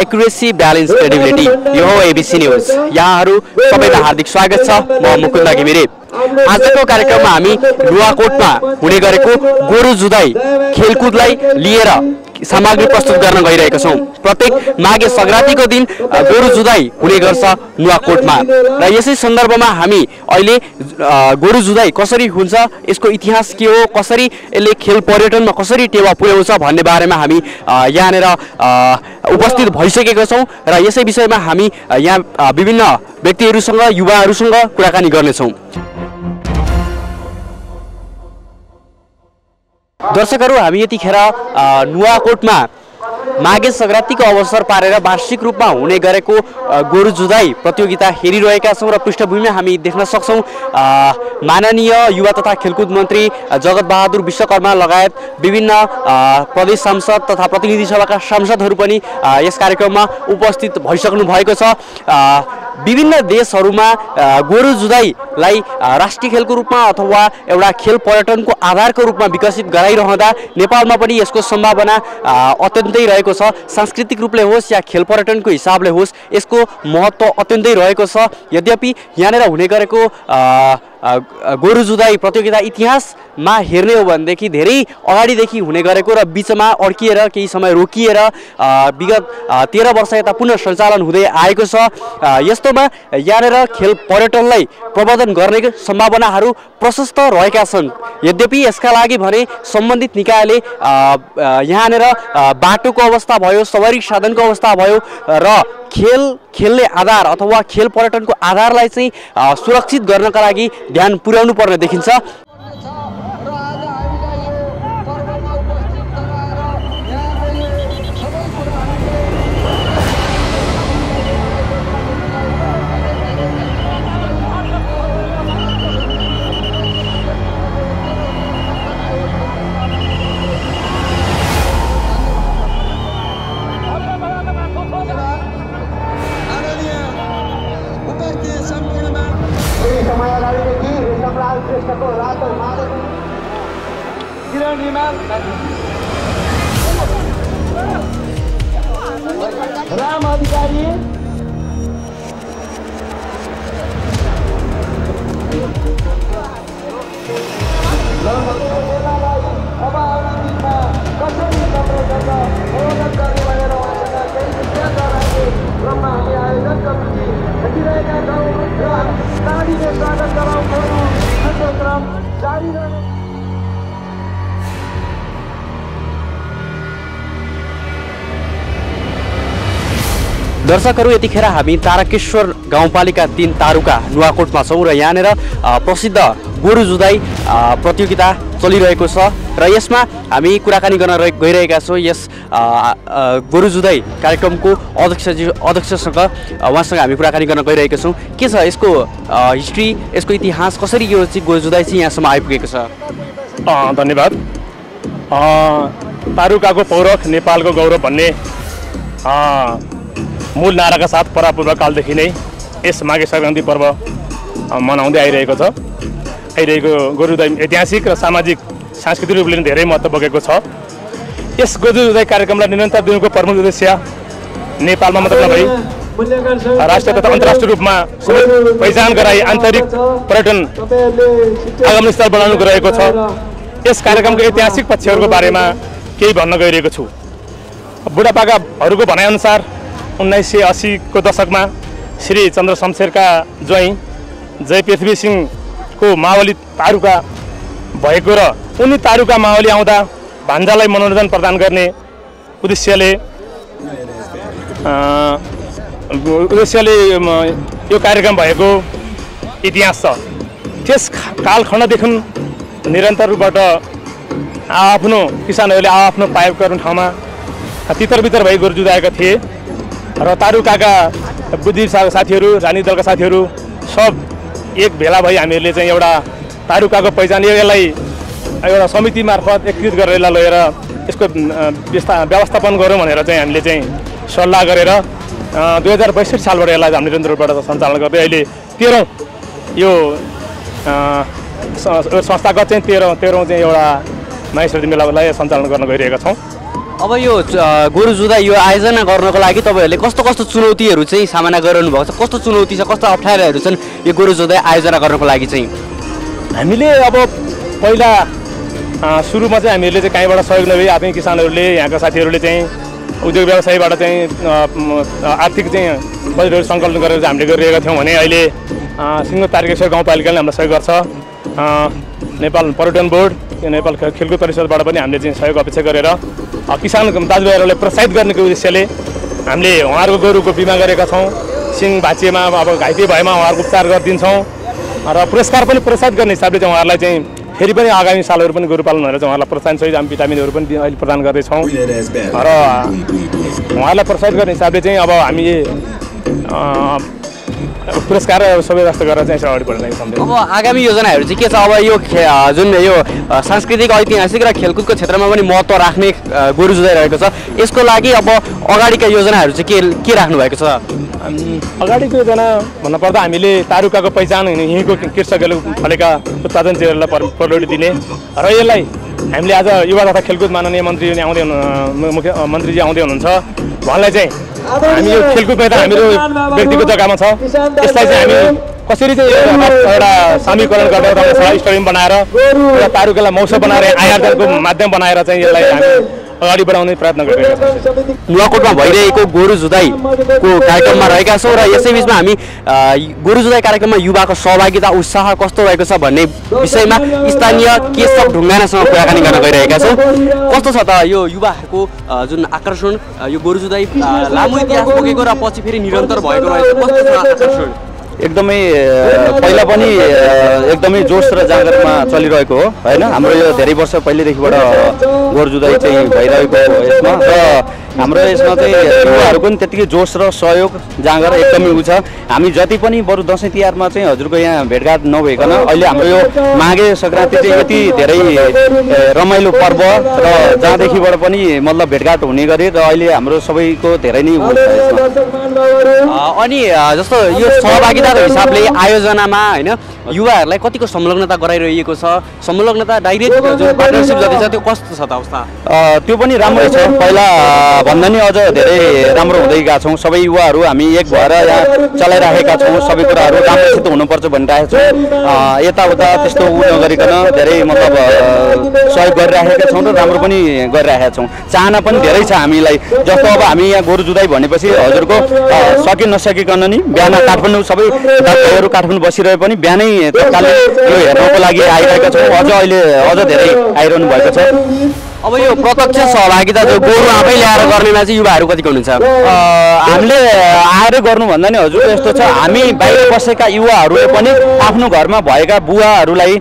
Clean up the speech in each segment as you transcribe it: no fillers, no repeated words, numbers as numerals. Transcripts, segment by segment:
Accuracy balance credibility यो हो ABC news. यहाँहरू सबैलाई हार्दिक स्वागत छ। म मुकुन्द घिमिरे। आजको कार्यक्रममा हामी नुवाकोटमा हुने गरेको गोरु जुधाइ खेलकुदलाई लिएर सामग्री प्रस्तुत गर्न गइरहेका छौं। प्रत्येक माघे संक्रान्तिको दिन गोरु जुधाइ हुने गर्छ नुवाकोटमा र यसै सन्दर्भमा हामी अहिले गोरु जुधाइ कसरी हुन्छ, यसको इतिहास के हो, कसरी यसले खेल पर्यटनमा कसरी टेवा पुर्याउँछ भन्ने बारेमा हामी यहाँनेर उपस्थित भइसकेका छौं र यसै विषयमा हामी यहाँ विभिन्न व्यक्तिहरूसँग युवाहरूसँग कुराकानी गर्नेछौं। दर्शकहरू, हामी यतिखेर नुवाकोटमा माघे संक्रान्तिको अवसर पारेर वार्षिक रूपमा हुने गरेको गोरु जुधाइ प्रतियोगिता हेरिरहेका छौं र पृष्ठभूमिमा हामी देख्न सक्छौं माननीय युवा तथा खेलकुद मन्त्री जगत बहादुर विश्वकर्मा लगायत विभिन्न प्रदेश सांसद तथा प्रतिनिधि सभाका सांसदहरू पनि यस कार्यक्रममा उपस्थित भइसक्नु भएको छ। विभिन्न देशहरूमा गोरु जुधाइलाई राष्ट्रिय खेलको रूपमा अथवा एउटा खेल पर्यटनको आधारको रूपमा विकसित गराइरहँदा नेपालमा पनि यसको सम्भावना अत्यन्तै रहेको छ। सांस्कृतिक रूपले होस् या खेल पर्यटनको हिसाबले होस्, यसको महत्त्व अत्यन्तै रहेको छ। यद्यपि यहाँनिर हुने गरेको गोरु जुधाइ प्रतियोगिता इतिहासमा हेर्ने हो भनेदेखि धेरै अगाडिदेखि हुने गरेको र बिचमा अड्किएर केही समय रोकिएर विगत 13 वर्ष यता पुनः सञ्चालन हुँदै आएको छ। यस्तोमा यहाँनिर खेल पर्यटनलाई प्रवर्धन गर्ने सम्भावनाहरू प्रशस्त रहेका छन्। यद्यपि यसका लागि भने सम्बन्धित निकायले यहाँनिर बाटोको अवस्था भयो, सवारी साधनको अवस्था भयो र खेल्ने आधार अथवा खेल पर्यटनको आधारलाई चाहिँ सुरक्षित गर्नका लागि ध्यान पुर्याउनु पर्ने देखिन्छ। राम अधिकारी अब आउने दिनमा कसरी संरक्षण प्रबन्धन गर्ने भनेर उहाँसँग केही विचारधाराको क्रममा हामी आयोजन कमिटी भेटिरहेका छौँ र तालीले स्वागत गराउँछौँ। यो क्रम जारी रहने। दर्शकहरू, यतिखेर हामी तारकेश्वर गाउँपालिका 3 तारुका नुवाकोटमा छौँ र यहाँनिर प्रसिद्ध गोरु जुधाइ प्रतियोगिता चलिरहेको छ र यसमा हामी कुराकानी गर्न गइरहेका छौँ। यस गोरु जुधाइ कार्यक्रमको अध्यक्षसँग उहाँसँग हामी कुराकानी गर्न गइरहेका छौँ। के छ यसको हिस्ट्री, यसको इतिहास, कसरी यो चाहिँ गोरु जुधाइ चाहिँ यहाँसम्म आइपुगेको छ? धन्यवाद। तारुकाको पौरख नेपालको गौरव भन्ने मूल नाराका साथ परापूर्व कालदेखि नै यस माघे संक्रान्ति पर्व मनाउँदै आइरहेको छ। गोरु जुधाइ ऐतिहासिक र सामाजिक सांस्कृतिक रूपले धेरै महत्त्व बोकेको छ। यस गोरु जुधाइ कार्यक्रमलाई निरन्तर दिनुको प्रमुख उद्देश्य नेपालमा मात्र नभई राष्ट्रिय तथा अन्तर्राष्ट्रिय रूपमा पहिचान गराई आन्तरिक पर्यटन आगमन स्थल बनाउनुको रहेको छ। यस कार्यक्रमको ऐतिहासिक पक्षहरूको बारेमा केही भन्न गइरहेको छु। बुढापाकाहरूको भनाइअनुसार 1980 को दशकमा श्री चन्द्र शमशेरका ज्वाइँ जय पृथ्वी सिंहको मावली तारुका भएको र उनी तारुका मावली आउँदा भान्जालाई मनोरञ्जन प्रदान गर्ने उद्देश्यले यो कार्यक्रम भएको इतिहास छ। त्यस कालखण्डदेखि निरन्तर रूपबाट आफ्नो किसानहरूले आफ्नो पाइप गर्ने ठाउँमा तितर बितर भई गोरु जुधाएका थिए र तारुकाका बुद्धिजीवी साथीहरू, राजनीतिक दलका साथीहरू सब एक भेला भई हामीहरूले चाहिँ एउटा तारुकाको पहिचान यसलाई एउटा समिति मार्फत एकीकृत गरेर यसलाई लिएर यसको व्यवस्थापन गरौँ भनेर चाहिँ हामीले चाहिँ सल्लाह गरेर 2062 सालबाट यसलाई हामीले निरन्तर रूपबाट सञ्चालन गर्दै अहिले 13औं यो संस्थागत चाहिँ 13औं चाहिँ एउटा माहेश्वरी मेलालाई सञ्चालन गर्न गइरहेका छौँ। अब यो गोरु जुधाइ यो आयोजना गर्नको लागि तपाईँहरूले कस्तो कस्तो चुनौतीहरू चाहिँ सामना गरिरहनु भएको छ, कस्तो चुनौती छ, कस्तो अप्ठ्याराहरू छन् यो गोरु जुधाइ आयोजना गर्नको लागि चाहिँ? हामीले अब पहिला सुरुमा चाहिँ हामीहरूले चाहिँ कहीँबाट सहयोग नभई आफ्नै किसानहरूले यहाँका साथीहरूले चाहिँ उद्योग व्यवसायबाट चाहिँ आर्थिक चाहिँ बजेटहरू सङ्कलन गरेर चाहिँ हामीले गरिरहेका थियौँ भने अहिले सिङ्गो तारकेश्वर गाउँपालिकाले हामीलाई सहयोग गर्छ। नेपाल पर्यटन बोर्ड, नेपाल खेलकुद परिषदबाट पनि हामीले चाहिँ सहयोग अपेक्षा गरेर किसान दाजुभाइहरूलाई प्रोत्साहित गर्नेको उद्देश्यले हामीले उहाँहरूको गोरुको बिमा गरेका छौँ। सिङ भाँचिएमा अब घाइते भएमा उहाँहरूको उपचार गरिदिन्छौँ र पुरस्कार पनि प्रोत्साहित गर्ने हिसाबले चाहिँ उहाँहरूलाई चाहिँ फेरि पनि आगामी सालहरू पनि गोरु पालन भनेर चाहिँ उहाँलाई प्रोत्साहन सहित हामी भिटामिनहरू पनि अहिले प्रदान गर्दैछौँ र उहाँहरूलाई प्रोत्साहित गर्ने हिसाबले चाहिँ अब हामी पुरस्कार सबै व्यवस्था गरेर चाहिँ अगाडि बढ्न सक्छौँ। अब आगामी योजनाहरू चाहिँ के छ? अब यो जुन यो सांस्कृतिक ऐतिहासिक र खेलकुदको क्षेत्रमा पनि महत्त्व राख्ने गोरु जुधाइ रहेको छ, यसको लागि अब अगाडिका योजनाहरू चाहिँ के राख्नु भएको छ? अगाडिको योजना भन्नुपर्दा हामीले तारुकाको पहिचान यहीँको कृषकहरूले फलेका उत्पादन चिजहरूलाई प्रलोडी दिने र यसलाई हामीले आज युवा तथा खेलकुद माननीय मन्त्री आउँदै मुख्यमन्त्रीजी आउँदै हुनुहुन्छ, उहाँलाई चाहिँ हामी यो खेलकुद मैदान हाम्रो व्यक्तिगत जग्गामा छ, यसलाई चाहिँ हामी कसरी चाहिँ एउटा सामीकरण गरेर स्टेडियम बनाएर एउटा तारुकालाई मौसम बनाएर आयोजनको माध्यम बनाएर चाहिँ यसलाई हामी अगाडि बढाउने प्रयत्न गरिरहेका छौँ। नुवाकोटमा भइरहेको गोरु जुधाइको कार्यक्रममा रहेका छौँ र यसै बिचमा हामी गोरु जुधाइ कार्यक्रममा युवाको सहभागिता उत्साह कस्तो रहेको छ भन्ने विषयमा स्थानीय केशव ढुङ्गानासँग कुराकानी गर्न गइरहेका छौँ। कस्तो छ त यो युवाहरूको जुन आकर्षण, यो गोरु जुधाइ लामो इतिहास बोकेको र पछि फेरि निरन्तर भएको रहेछ, कस्तो छ आकर्षण? एकदमै पहिला पनि एकदमै जोस र जाँगरमा चलिरहेको हो होइन। हाम्रो यो धेरै वर्ष पहिलेदेखिबाट गोरु जुधाइ चाहिँ भइरहेको हो यसमा र हाम्रो यसमा चाहिँ युवाहरूको पनि त्यतिकै जोस र सहयोग जाँगर एकदमै उ छ। हामी जति पनि बरु दसैँ तिहारमा चाहिँ हजुरको यहाँ भेटघाट नभइकन अहिले हाम्रो यो माघे सङ्क्रान्ति चाहिँ यति धेरै रमाइलो पर्व र जहाँदेखिबाट पनि मतलब भेटघाट हुने गरे र अहिले हाम्रो सबैको धेरै नै उ छ यसमा। अनि जस्तो यो सहभागिताको हिसाबले आयोजनामा होइन युवाहरूलाई कतिको संलग्नता गराइरहेको छ? संलग्नता डाइरेक्ट जुन पार्टनरसिप जति छ त्यो कस्तो छ त अवस्था? त्यो पनि राम्रै छ, पहिला भन्दा नि अझ धेरै राम्रो हुँदै गएका छौँ। सबै युवाहरू हामी एक भएर यहाँ चलाइराखेका छौँ, सबै कुराहरू राम्रोसित हुनुपर्छ भनिरहेका छौँ। यताउता त्यस्तो उ नगरिकन धेरै मतलब सहयोग गरिराखेका छौँ र राम्रो पनि गरिराखेका छौँ। चाहना पनि धेरै छ हामीलाई। जस्तो अब हामी यहाँ गोरु जुधाइ भनेपछि हजुरको सकि नसकिकन नि बिहान काठमाडौँ सबै दाजुभाइहरू काठमाडौँ बसिरहे पनि बिहानै तत्कालै यो हेर्नको लागि आइरहेका छौँ। अझ अहिले अझ धेरै आइरहनु भएको छ। अब यो प्रत्यक्ष सहभागिता जो गोरु आफै ल्याएर गर्नेमा चाहिँ युवाहरू कतिको हुनुहुन्छ? हामीले आएर गर्नुभन्दा नि हजुर यस्तो छ, हामी बाहिर बसेका युवाहरूले पनि आफ्नो घरमा भएका बुवाहरूलाई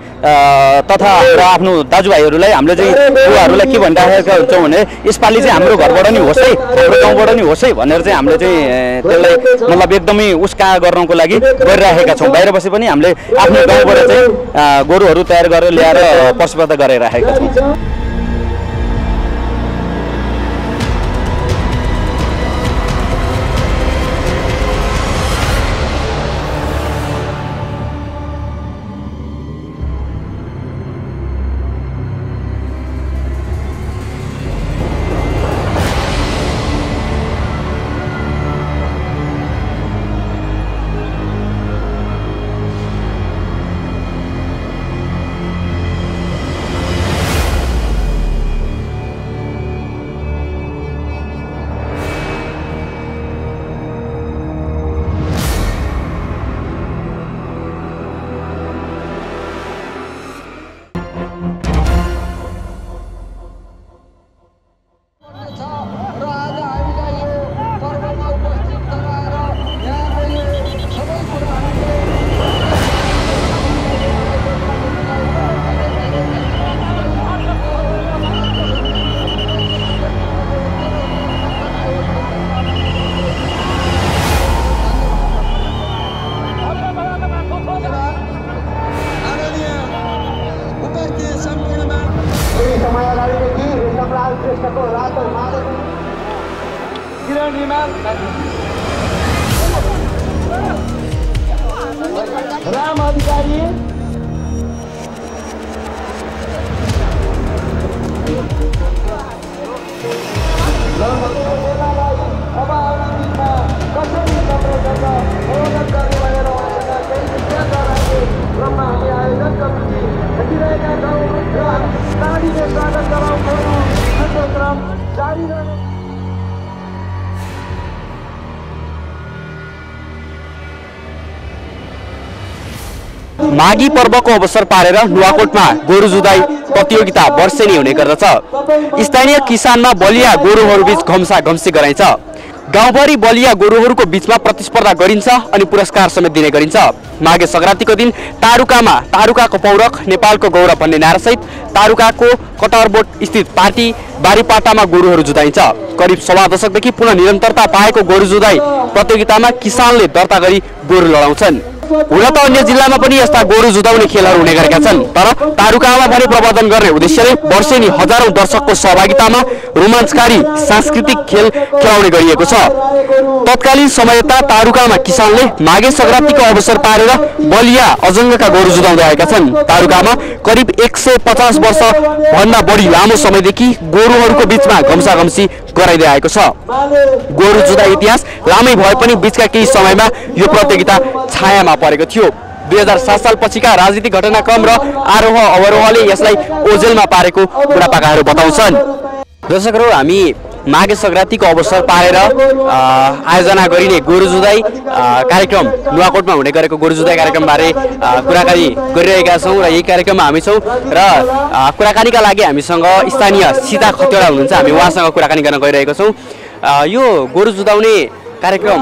तथा आफ्नो दाजुभाइहरूलाई हामीले चाहिँ बुवाहरूलाई के भनिराखेका हुन्छौँ भने यसपालि चाहिँ हाम्रो घरबाट नि होस् है, हाम्रो गाउँबाट नि होस् है भनेर चाहिँ हामीले चाहिँ त्यसलाई मतलब एकदमै उस्का गर्नको लागि गरिराखेका छौँ। बाहिर बसे पनि हामीले आफ्नो गाउँबाट चाहिँ गोरुहरू तयार गरेर ल्याएर पशुपता गराइराखेका छौँ। राम अधिकारी माघी पर्वको अवसर पारेर नुवाकोटमा गोरु जुधाई प्रतियोगिता वर्षेनी हुने गर्दछ। स्थानीय किसानमा बलिया गोरुहरूबीच घम्साघम्सी गराइन्छ। गाउँभरि बलिया गोरुहरूको बीचमा प्रतिस्पर्धा गरिन्छ अनि पुरस्कार समेत दिने गरिन्छ। माघे संक्रान्तिको दिन तारुकामा तारुकाको पौरख नेपालको गौरव भन्ने नारासहित तारुकाको कटहरबोट स्थित पार्टी बारीपाटामा गोरुहरू जुधाइन्छ। करिब सवा दशकदेखि पुनः निरन्तरता पाएको गोरु जुधाई प्रतियोगितामा किसानले दर्ता गरी गोरु लडाउँछन्। हुन त अन्य जिल्लामा पनि यस्ता गोरु जुधाउने खेलहरू हुने गरेका छन्, तर तारुकामा भने प्रवर्धन गर्ने उद्देश्यले वर्षेनी हजारौं दर्शकको सहभागितामा रोमाञ्चकारी सांस्कृतिक खेल खेलाउने गरिएको छ। तत्कालीन समयता तारुकामा किसानले माघे संक्रान्तिको अवसर पारेर बलिया अजङ्गका गोरु जुधाउँदै आएका छन्। तारुकामा करिब 150 वर्ष भन्दा बढी लामो समयदेखि गोरुहरूको बीचमा घम्साघम्सी गराइदै आएको छ। गोरु जुधाई इतिहास लामै भए पनि बीचका केही समयमा यो प्रतियोगिता छायामा परेको थियो। 2007 साल पछिका राजनीतिक घटनाक्रम र आरोह अवरोहले यसलाई ओझेलमा पारेको बुढापाकाहरू बताउँछन्। दर्शकहरू, हामी माघे संक्रान्तिको अवसर पारेर आयोजना गरिने गोरु जुधाई कार्यक्रम नुवाकोटमा हुने गरेको गोरु जुधाई कार्यक्रमबारे कुराकानी गरिरहेका छौँ र यही कार्यक्रममा हामी छौँ र कुराकानीका लागि हामीसँग स्थानीय सीता खतिवडा हुनुहुन्छ। हामी उहाँसँग कुराकानी गर्न गइरहेका छौँ। यो गोरु जुधाउने कार्यक्रम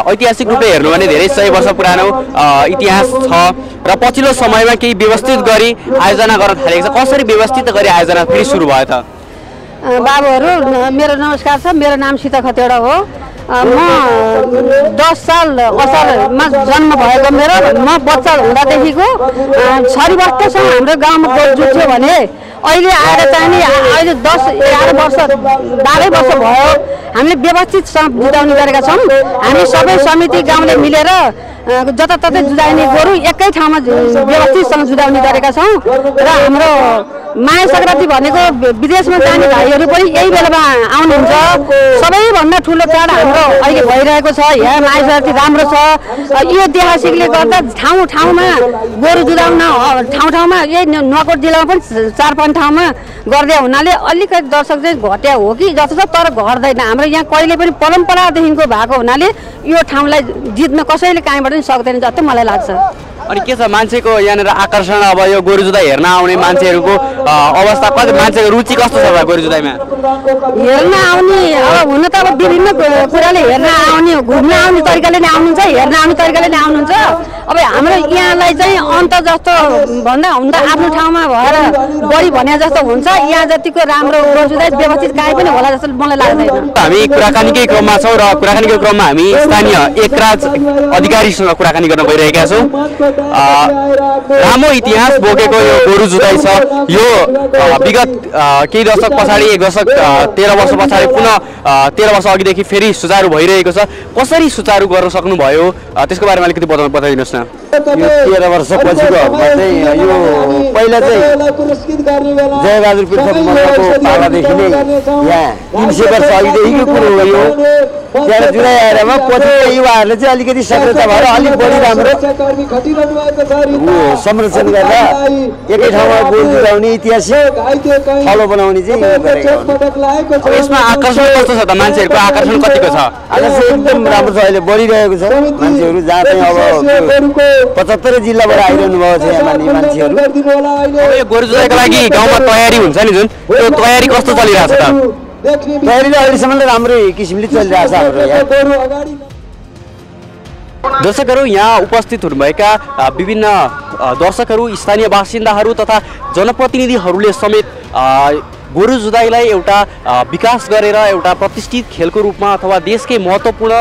ऐतिहासिक रूपले हेर्नु भने धेरै सय वर्ष पुरानो इतिहास छ र पछिल्लो समयमा केही व्यवस्थित गरी आयोजना गर्न थालेको छ। कसरी व्यवस्थित गरी आयोजना फेरि सुरु भयो त? बाबुहरू, मेरो नमस्कार छ। मेरो नाम सीता खतिवडा हो। म 10 साल असारमा जन्म भएको मेरो, म बच्चा हुँदादेखिको छरिबस्तेसँग हाम्रो गाउँमा गोरु जुत्थ्यो भने अहिले आएर चाहिँ नि अहिले 10-11 वर्ष 12 वर्ष भयो हामीले व्यवस्थित जुधाउने गरेका छौँ। हामी सबै समिति गाउँले मिलेर जताततै जुधाइने गोरु एकै ठाउँमा व्यवस्थितसँग जुधाउने गरेका छौँ र हाम्रो माघे संक्रान्ति भनेको विदेशमा जाने भाइहरू पनि यही बेलामा आउनुहुन्छ। सबैभन्दा ठुलो चाड हाम्रो अहिले भइरहेको छ। यहाँ माघे संक्रान्ति राम्रो छ। यो ऐतिहासिकले गर्दा ठाउँ ठाउँमा गोरु जुधाउन ठाउँमा यही नुवाकोट जिल्लामा पनि 4-5 ठाउँमा गर्दै हुनाले अलिकति दर्शक चाहिँ घट्या हो कि जस्तो छ, तर घट्दैन। हाम्रो यहाँ कहिले पनि परम्परादेखिको भएको हुनाले यो ठाउँलाई जित्न कसैले कहीँबाट पनि सक्दैन जस्तो मलाई लाग्छ। अनि के छ मान्छेको यहाँनिर आकर्षण? अब यो गोरु जुधाई हेर्न आउने मान्छेहरूको अवस्था कति, मान्छेको रुचि कस्तो छ गोरु जुधाईमा? हेर्न आउने अब हुन त अब विभिन्न कुराले हेर्न आउने, घुम्न आउने तरिकाले नै आउनुहुन्छ, हेर्न आउने तरिकाले नै आउनुहुन्छ। अब हाम्रो यहाँलाई चाहिँ अन्त जस्तो भन्दा हुँदा आफ्नो ठाउँमा भएर बढी भने जस्तो हुन्छ। यहाँ जतिको राम्रो गोरु जुधाई व्यवस्थित काहीँ पनि होला जस्तो मलाई लाग्दैन। हामी कुराकानीकै क्रममा छौँ र कुराकानीको क्रममा हामी स्थानीय एकराज अधिकारीसँग कुराकानी गर्न गइरहेका छौँ। लामो इतिहास बोकेको यो गोरु जुधाई छ। यो विगत केही दशक पछाडि 1 दशक 13 वर्ष पछाडि पुनः 13 वर्ष अघिदेखि फेरि सुचारू भइरहेको छ। कसरी सुचारू गर्न सक्नुभयो त्यसको बारेमा अलिकति बताइदिनुहोस् न। यो 13 वर्ष पछिको चाहिँ यो पहिला चाहिँ जयबहादुर पृथक मल्लको पालादेखि नै यहाँ 300 वर्ष अघिदेखिको कुरो हो यो। त्यहाँ जुधाई आएरमा पछि युवाहरूले चाहिँ अलिकति सक्रियता भएर अलिक बढी राम्रो संरक्षण गर्दा एकै ठाउँमा गोरु जुधाउने ऐतिहासिक थलो बनाउने चाहिँ गरेको। यसमा आकर्षण कस्तो छ त? मान्छेहरूको आकर्षण कतिको छ? आकर्षण एकदम राम्रो छ। अहिले बढिरहेको छ मान्छेहरू। जहाँ चाहिँ अब 75 जिल्लाबाट आइरहनु भएको छ यहाँ मान्छेहरू। यो गोरु जुधाईको लागि गाउँमा तयारी हुन्छ नि, जुन त्यो तयारी कस्तो चलिरहेछ त? तयारी त अहिलेसम्म त राम्रै किसिमले चलिरहेछ हाम्रो यहाँ। दर्शकहरू, यहाँ उपस्थित हुनुभएका विभिन्न दर्शकहरू, स्थानीय बासिन्दाहरू तथा जनप्रतिनिधिहरूले समेत गोरु जुधाईलाई एउटा विकास गरेर एउटा प्रतिष्ठित खेलको रूपमा अथवा देशकै महत्त्वपूर्ण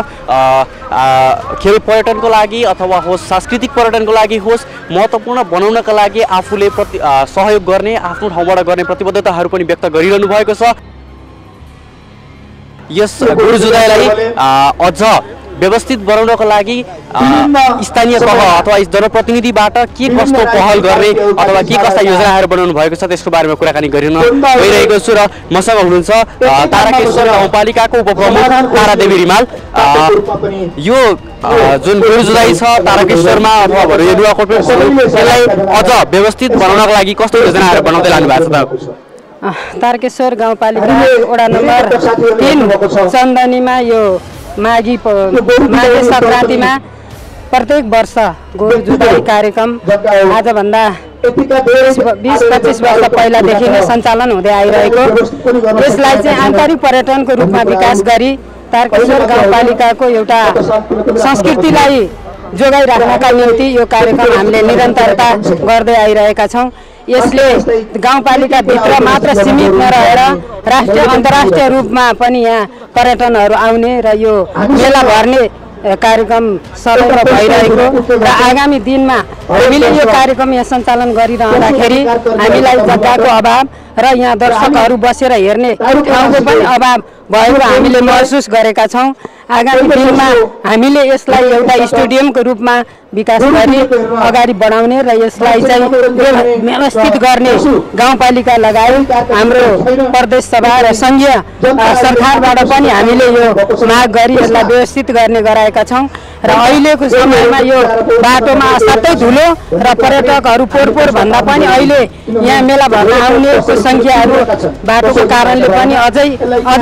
खेल पर्यटनको लागि अथवा होस् सांस्कृतिक पर्यटनको लागि होस् महत्त्वपूर्ण बनाउनका लागि आफूले सहयोग गर्ने, आफ्नो ठाउँबाट गर्ने प्रतिबद्धताहरू पनि व्यक्त गरिरहनु भएको छ। यस गोरु जुधाईलाई अझ व्यवस्थित बनाउनको लागि स्थानीय तह अथवा जनप्रतिनिधिबाट के कस्तो पहल गर्ने अथवा के कस्ता योजनाहरू बनाउनु भएको छ त्यसको बारेमा कुराकानी गरिन गइरहेको छु र मसँग हुनुहुन्छ ताराकेश्वर गाउँपालिकाको उपप्रमुख तारादेवी रिमाल। यो जुन गोरु जुधाई छ ताराकेश्वरमा अथवा नुवाकोटमा त्यसलाई अझ व्यवस्थित बनाउनको लागि कस्तो योजनाहरू बनाउँदै लानु भएको छ त? तारकेश्वर गाउँपालिका वडा नम्बर 3 चन्दनीमा यो माघे संक्रान्तिमा प्रत्येक वर्ष गोरु जुधाइ कार्यक्रम आजभन्दा 20-25 वर्ष पहिलादेखि नै सञ्चालन हुँदै आइरहेको यसलाई चाहिँ आन्तरिक पर्यटनको रूपमा विकास गरी तारकेश्वर गाउँपालिकाको एउटा संस्कृतिलाई जोगाइराख्नका निम्ति यो कार्यक्रम हामीले निरन्तरता गर्दै आइरहेका छौँ। यसले गाउँपालिकाभित्र मात्र सीमित नरहेर राष्ट्रिय अन्तर्राष्ट्रिय रूपमा पनि यहाँ पर्यटनहरू आउने र यो मेला भर्ने कार्यक्रम सदैव भइरहेको र आगामी दिनमा हामीले यो कार्यक्रम यहाँ सञ्चालन गरिरहँदाखेरि हामीलाई जग्गाको अभाव र यहाँ दर्शकहरू बसेर हेर्ने ठाउँको पनि अभाव भएको हामीले महसुस गरेका छौँ। आगामी दिनमा हामीले यसलाई एउटा स्टेडियमको रूपमा विकास गरी अगाडि बढाउने र यसलाई चाहिँ व्यवस्थित गर्ने गाउँपालिका लगायत हाम्रो प्रदेश सभा र सङ्घीय सरकारबाट पनि हामीले यो माग गरी यसलाई व्यवस्थित गर्ने गराएका छौँ र अहिलेको समयमा यो बाटोमा असाध्यै धुलो र पर्यटकहरू पोहोर भन्दा पनि अहिले यहाँ मेला भर्न आउनेको सङ्ख्याहरू बाटोको कारणले पनि अझै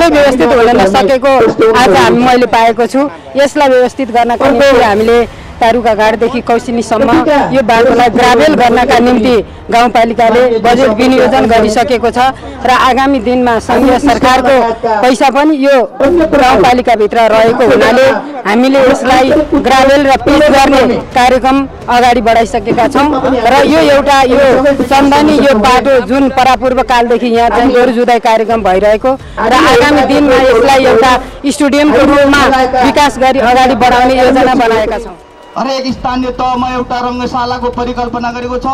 व्यवस्थित हुन नसकेको आज मैले पाएको छु। यसलाई व्यवस्थित गर्नका निम्ति हामीले तारुका घाटदेखि कौसिनीसम्म यो बाटोलाई ग्राभेल गर्नका निम्ति गाउँपालिकाले बजेट विनियोजन गरिसकेको छ र आगामी दिनमा सङ्घीय सरकारको पैसा पनि यो गाउँपालिकाभित्र रहेको हुनाले हामीले यसलाई ग्राभेल र पिच गर्ने कार्यक्रम अगाडि बढाइसकेका छौँ र यो एउटा यो चन्दनी यो बाटो जुन परापूर्व कालदेखि यहाँ चाहिँ गोरु जुधाइ कार्यक्रम भइरहेको र आगामी दिनमा यसलाई एउटा स्टेडियमको रूपमा विकास गरी अगाडि बढाउने योजना बनाएका छौँ। हरेक स्थानीय तहमा एउटा रङ्गशालाको परिकल्पना गरेको छ।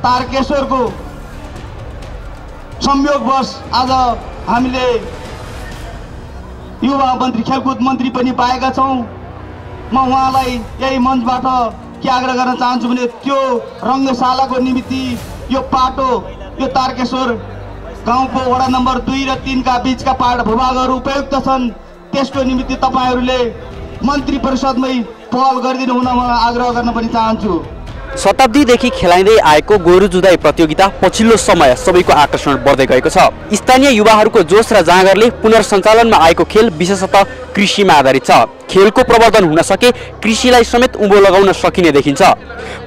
तारकेश्वरको संयोगवश आज हामीले युवा मन्त्री खेलकुद मन्त्री पनि पाएका छौँ। म उहाँलाई यही मञ्चबाट के आग्रह गर्न चाहन्छु भने त्यो रङ्गशालाको निमित्ति यो पाटो यो तारकेश्वर गाउँको वडा नम्बर 2 र 3 का बीचका भूभागहरू उपयुक्त छन्। त्यसको निमित्ति तपाईहरूले मन्त्री परिषदमै पहल गरिदिनु हुन म आग्रह गर्न पनि चाहन्छु। शताब्दीदेखि खेलाइँदै आएको गोरु जुधाइ प्रतियोगिता पछिल्लो समय सबैको आकर्षण बढ्दै गएको छ। स्थानीय युवाहरूको जोश र जाँगरले पुनर्सञ्चालनमा आएको खेल विशेषतः कृषिमा आधारित छ। खेलको प्रवर्धन हुन सके कृषिलाई समेत उँभो लगाउन सकिने देखिन्छ।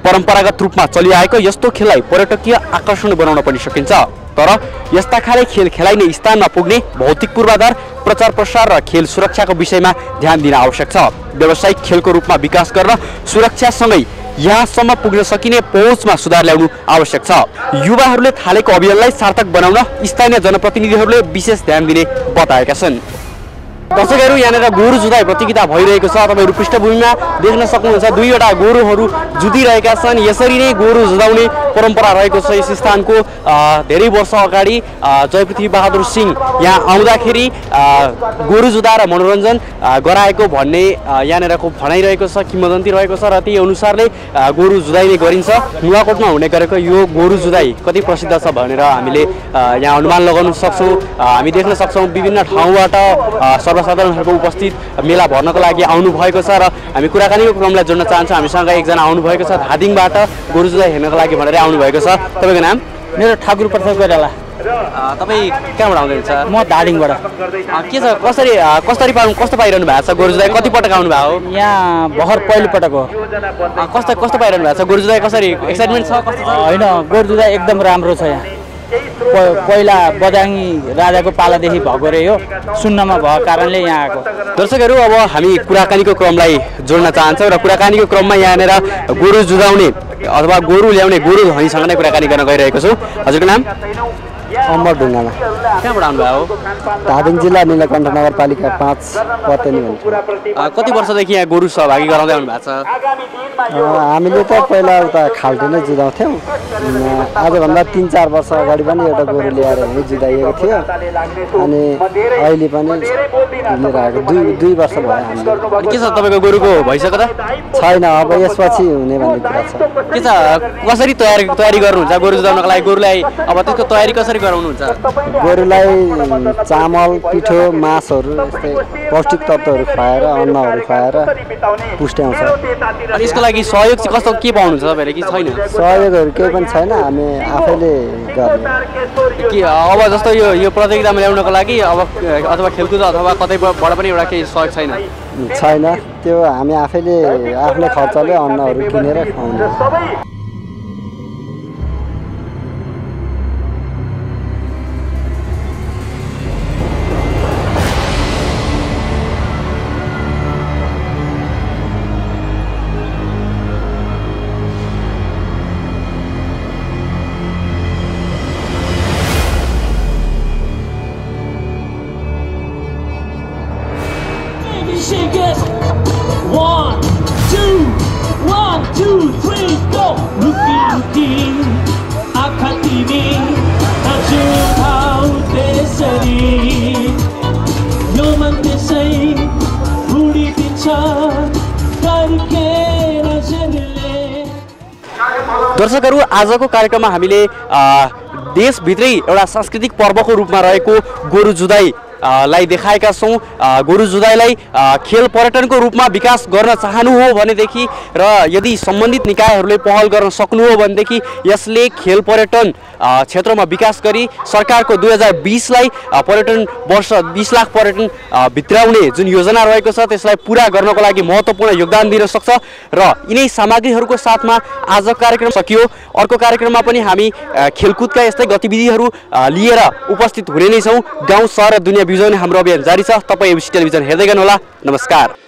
परम्परागत रूपमा चलिआएको यस्तो खेललाई पर्यटकीय आकर्षण बनाउन पनि सकिन्छ। तर यस्ता खाले खेल खेलाइने स्थानमा पुग्ने भौतिक पूर्वाधार, प्रचार प्रसार र खेल सुरक्षाको विषयमा ध्यान दिन आवश्यक छ। व्यावसायिक खेलको रूपमा विकास गर्न सुरक्षासँगै यहाँसम्म पुग्न सकिने पहुँचमा सुधार ल्याउनु आवश्यक छ। युवाहरूले थालेको अभियानलाई सार्थक बनाउन स्थानीय जनप्रतिनिधिहरूले विशेष ध्यान दिने बताएका छन्। दर्शकहरू यहाँनिर गोरु जुधाइ प्रतियोगिता भइरहेको छ। तपाईँहरू पृष्ठभूमिमा देख्न सक्नुहुन्छ दुईवटा गोरुहरू जुधिरहेका छन्। यसरी नै गोरु जुधाउने परम्परा रहेको छ यस स्थानको। धेरै वर्ष अगाडि जयपृथ्वी बहादुर सिंह यहाँ आउँदाखेरि गोरु जुधाएर मनोरञ्जन गराएको भन्ने यहाँनिरको भनाइरहेको छ, किंवदन्ती रहेको छ र त्यही अनुसारले गोरु जुधाइने गरिन्छ। नुवाकोटमा हुने गरेको यो गोरु जुधाइ कति प्रसिद्ध छ भनेर हामीले यहाँ अनुमान लगाउन सक्छौँ। हामी देख्न सक्छौँ विभिन्न ठाउँबाट सर्वसाधारणहरूको उपस्थित मेला भर्नको लागि आउनुभएको छ र हामी कुराकानीको क्रमलाई जोड्न चाहन्छौँ। हामीसँग एकजना आउनुभएको छ धादिङबाट गोरु जुधाइ हेर्नको लागि भनेर आउनुभएको छ। तपाईँको नाम? मेरो ठाकुर प्रसाद कोइराला। तपाईँ कहाँबाट आउनुहुन्छ? म धादिङबाट। के छ कस्तो पाइरहनु भएको छ गोरु जुधाइ? कति पटक आउनु भएको हो? यहाँ भर्खर पहिलो पटक हो। कस्तो पाइरहनु भएको छ गोरु जुधाइ? कसरी एक्साइटमेन्ट छ? होइन, गोरु जुधाइ एकदम राम्रो छ। यहाँ पहिला बदाङ्गी राजाको पालादेखि भएको रहे हो, सुन्नमा भएको कारणले यहाँ आएको। दर्शकहरू अब हामी कुराकानीको क्रमलाई जोड्न चाहन्छौँ र कुराकानीको क्रममा यहाँनिर गोरु जुधाउने अथवा गोरु ल्याउने गोरु धनीसँग नै कुराकानी गर्न गइरहेको छु। हजुरको नाम? अमर ढुङ्गामा। कहाँबाट आउनुभयो? धादिङ जिल्ला नीलकण्ठ नगरपालिका 5 पतेनी भन्छ। कति वर्षदेखि यहाँ गोरु सहभागी गराउँदै आउनु भएको छ? हामीले त पहिला उता खाल्टे नै जुधाउँथ्यौँ। आजभन्दा 3-4 वर्ष अगाडि पनि एउटा गोरु ल्याएर यहीँ जुधाइएको थियो अनि अहिले पनि लिएर आएको 2 वर्ष भयो हामीले। के छ तपाईँको गोरुको भइसक्यो त? छैन, अब यसपछि हुने भन्ने कुरा छ। के छ कसरी तयारी गर्नुहुन्छ गोरु जुधाउनको लागि? गोरुलाई अब त्यसको तयारी कसरी गराउनुहुन्छ? गोरुलाई चामल पिठो मासहरू यस्तै पौष्टिक तत्त्वहरू खुवाएर अन्नहरू खुवाएर पुष्ट्याउँछ। अनि यसको लागि सहयोग चाहिँ कस्तो के पाउनुहुन्छ तपाईँले कि छैन? सहयोगहरू केही पनि छैन, हामी आफैले गर्ने। कि अब जस्तो यो प्रतियोगितामा ल्याउनको लागि अब अथवा खेलकुद अथवा कतैबाट पनि एउटा केही सहयोग छैन? छैन, त्यो हामी आफैले आफ्नै खर्चले अन्नहरू किनेर खुवाउने। दर्शकहरू, आजको कार्यक्रममा हामीले देशभित्रै एउटा सांस्कृतिक पर्वको रूपमा रहेको गोरु जुधाई लाई देखाएका छौँ। गोरु जुधाईलाई खेल पर्यटनको रूपमा विकास गर्न चाहनु हो भनेदेखि र यदि सम्बन्धित निकायहरूले पहल गर्न सक्नु हो भनेदेखि यसले खेल पर्यटन क्षेत्रमा विकास गरी सरकारको 2020लाई पर्यटन वर्ष 20 लाख पर्यटन भित्राउने जुन योजना रहेको छ त्यसलाई पुरा गर्नको लागि महत्त्वपूर्ण योगदान दिन सक्छ। र यिनै सामग्रीहरूको साथमा आजको कार्यक्रम सकियो। अर्को कार्यक्रममा पनि हामी खेलकुदका यस्तै गतिविधिहरू लिएर उपस्थित हुने नै छौँ। गाउँ सहर र दुनियाँ बिउजाउने हाम्रो अभियान जारी छ। तपाईँ एबिसी टेलिभिजन हेर्दै गर्नुहोला। नमस्कार।